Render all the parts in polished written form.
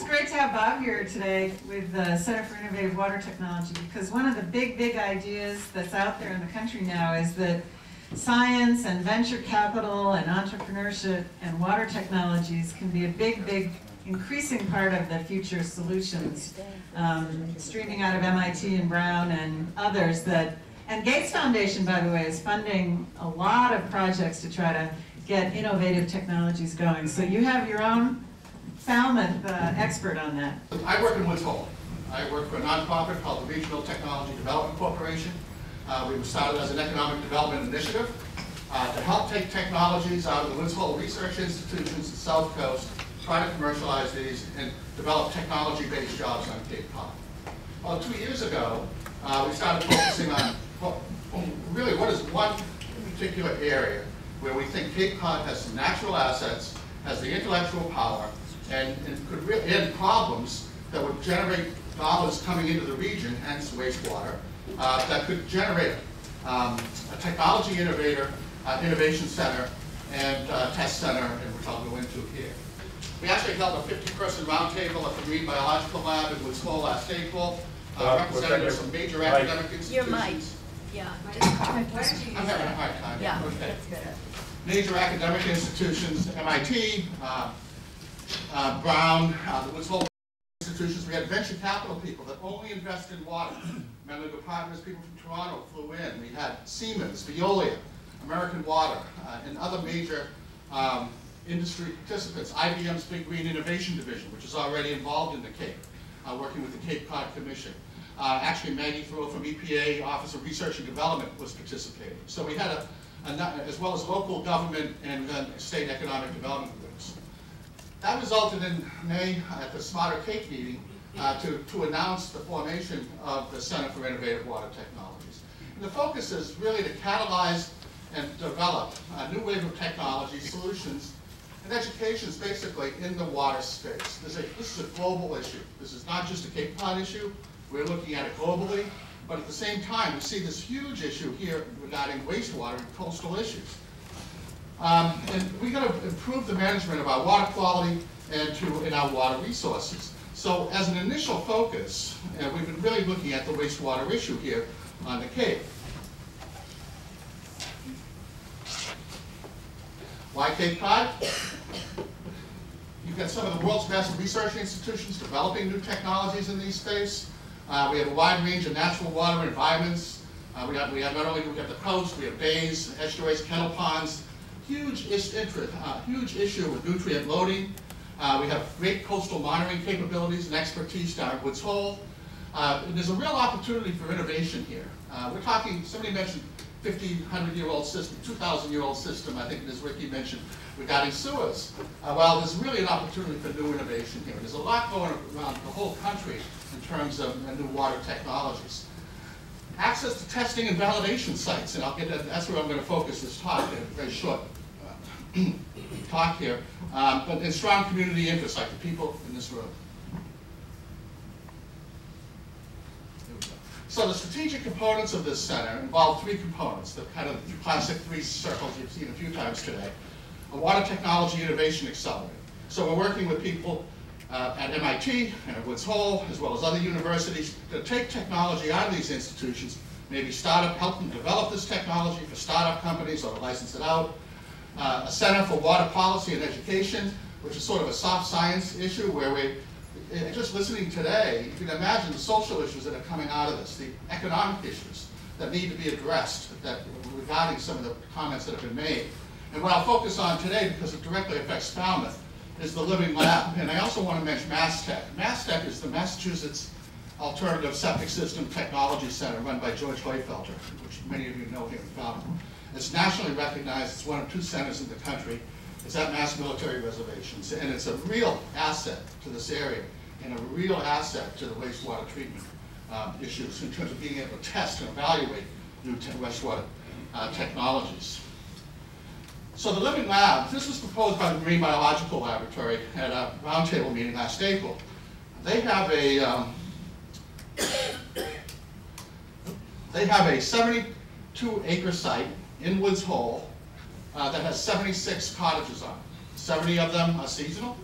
It's great to have Bob here today with the Center for Innovative Water Technology, because one of the big ideas that's out there in the country now is that science and venture capital and entrepreneurship and water technologies can be a big increasing part of the future solutions, streaming out of MIT and Brown and others and Gates Foundation, by the way, is funding a lot of projects to try to get innovative technologies going. So you have your own Falmouth expert on that. I work in Woods Hole. I work for a nonprofit called the Regional Technology Development Corporation. We were started as an economic development initiative to help take technologies out of the Woods Hole research institutions, the South Coast, try to commercialize these, and develop technology-based jobs on Cape Cod. Well, 2 years ago, we started focusing on really what is one particular area where we think Cape Cod has some natural assets, has the intellectual power, and could really end problems that would generate dollars coming into the region, hence wastewater, that could generate a technology innovation center and test center, and which I'll go into here. We actually held a 50-person roundtable at the Marine Biological Lab in Woods Hole last April, representing some major academic institutions. Your mic. Yeah. I'm having a hard time. Yeah, okay. that's better. Major academic institutions, MIT, Brown, the Woods Hole institutions. We had venture capital people that only invest in water. Member partners, people from Toronto flew in. We had Siemens, Veolia, American Water, and other major industry participants. IBM's Big Green Innovation Division, which is already involved in the Cape, working with the Cape Cod Commission. Actually, Maggie Throw from EPA Office of Research and Development was participating. So we had as well as local government and state economic development groups. That resulted in May at the Smarter Cape meeting to announce the formation of the Center for Innovative Water Technologies. And the focus is really to catalyze and develop a new wave of technology solutions and educations basically in the water space. This is a global issue. This is not just a Cape Cod issue. We're looking at it globally, but at the same time, we see this huge issue here regarding wastewater and coastal issues. And we're going to improve the management of our water quality and our water resources. So as an initial focus, we've been really looking at the wastewater issue here on the Cape. Why Cape Cod? You've got some of the world's best research institutions developing new technologies in these space. We have a wide range of natural water environments. We have not only the coast, we have bays, estuaries, kettle ponds. Huge issue with nutrient loading. We have great coastal monitoring capabilities and expertise down at Woods Hole. And there's a real opportunity for innovation here. We're talking, somebody mentioned 1,500-year-old system, 2,000-year-old system, I think as Ricky mentioned, regarding sewers. Well, there's really an opportunity for new innovation here. There's a lot going around the whole country in terms of new water technologies. Access to testing and validation sites, and that's where I'm going to focus this talk, a very short talk here, but in strong community interest, like the people in this room. So the strategic components of this center involve three components, the kind of classic three circles you've seen a few times today. A water technology innovation accelerator. So we're working with people at MIT and at Woods Hole, as well as other universities, to take technology out of these institutions, maybe help them develop this technology for startup companies or to license it out. A Center for Water Policy and Education, which is sort of a soft science issue where just listening today, you can imagine the social issues that are coming out of this, the economic issues that need to be addressed regarding some of the comments that have been made. And what I'll focus on today, because it directly affects Falmouth, is the Living Lab. And I also want to mention MassTech. MassTech is the Massachusetts Alternative Septic System Technology Center run by George Heufelter, which many of you know here in Falmouth. It's nationally recognized. It's one of two centers in the country. It's at Mass Military Reservations. And it's a real asset to this area and a real asset to the wastewater treatment issues in terms of being able to test and evaluate new wastewater technologies. So the Living Lab, this was proposed by the Marine Biological Laboratory at a roundtable meeting last April. They have a 72-acre site in Woods Hole that has 76 cottages on it. 70 of them are seasonal.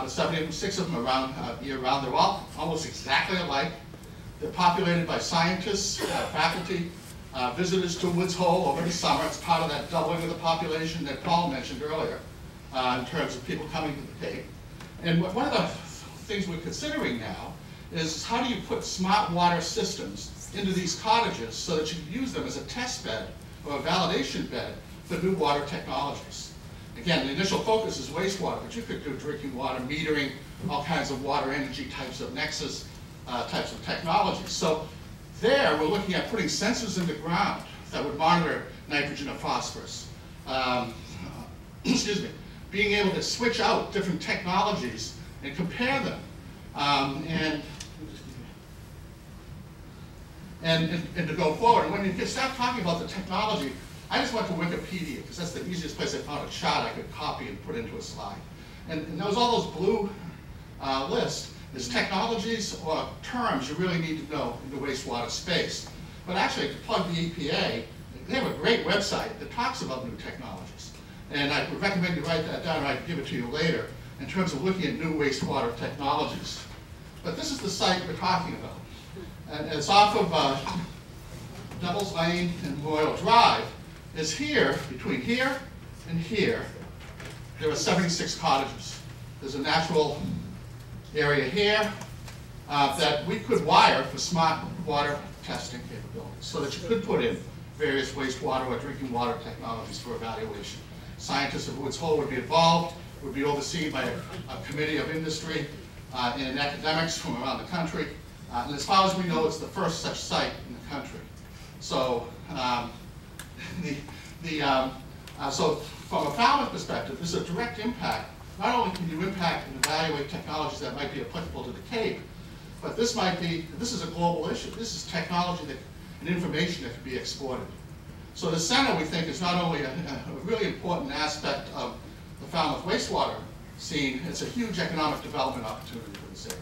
with 76 of them around year-round. They're all almost exactly alike. They're populated by scientists, faculty, visitors to Woods Hole over the summer. It's part of that doubling of the population that Paul mentioned earlier in terms of people coming to the Cape. And one of the things we're considering now is how do you put smart water systems into these cottages so that you can use them as a test bed or a validation bed for new water technologies. Again, the initial focus is wastewater, but you could do drinking water, metering, all kinds of water energy types of nexus types of technologies. So there, we're looking at putting sensors in the ground that would monitor nitrogen or phosphorus. Excuse me. Being able to switch out different technologies and compare them. And to go forward. And when you start talking about the technology, I just went to Wikipedia, because that's the easiest place I found a chart I could copy and put into a slide. And there was all those blue lists. There's technologies or terms you really need to know in the wastewater space. But actually, to plug the EPA, they have a great website that talks about new technologies. And I would recommend you write that down, or I can give it to you later, in terms of looking at new wastewater technologies. But this is the site we're talking about. And it's off of Devil's Lane and Royal Drive. Is here, between here and here, there are 76 cottages. There's a natural area here that we could wire for smart water testing capabilities so that you could put in various wastewater or drinking water technologies for evaluation. Scientists of Woods Hole would be involved, would be overseen by a committee of industry and academics from around the country. And as far as we know, it's the first such site in the country. So, so from a Falmouth perspective, this is a direct impact. Not only can you impact and evaluate technologies that might be applicable to the Cape, but this is a global issue. This is technology and information that can be exported. So the center, we think, is not only a really important aspect of the Falmouth wastewater scene, it's a huge economic development opportunity for this area.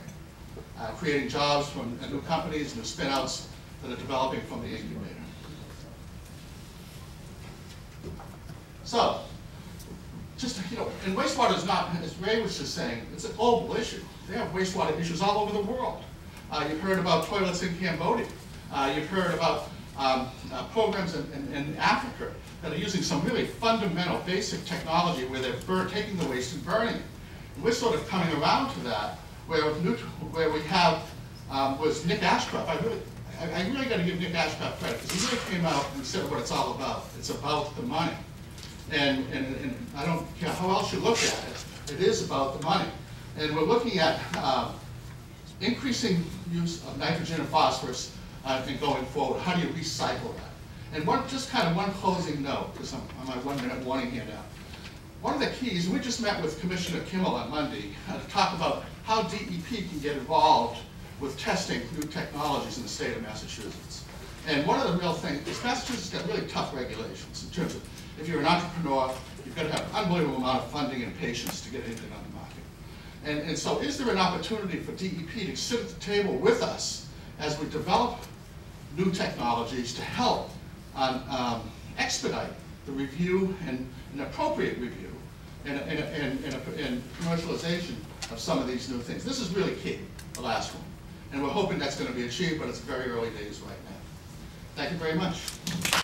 Creating jobs from new companies, new spin-outs that are developing from the incubator. So, just, and wastewater is not, as Ray was just saying, it's a global issue. They have wastewater issues all over the world. You've heard about toilets in Cambodia. You've heard about programs in Africa that are using some really fundamental, basic technology where they're taking the waste and burning it. And we're sort of coming around to that, where we have, was Nick Ashcroft. I really got to give Nick Ashcroft credit, because he really came out and said what it's all about. It's about the money. And I don't care how else you look at it, it is about the money. And we're looking at increasing use of nitrogen and phosphorus and going forward. How do you recycle that? And just kind of one closing note, because I'm on my 1 minute warning here now. One of the keys, we just met with Commissioner Kimmel on Monday to talk about how DEP can get involved with testing new technologies in the state of Massachusetts. And one of the real things is Massachusetts got really tough regulations in terms of if you're an entrepreneur, you've got to have an unbelievable amount of funding and patience to get anything on the market. And so is there an opportunity for DEP to sit at the table with us as we develop new technologies to help expedite the review and an appropriate review and commercialization of some of these new things? This is really key, the last one. And we're hoping that's going to be achieved, but it's very early days right now. Thank you very much.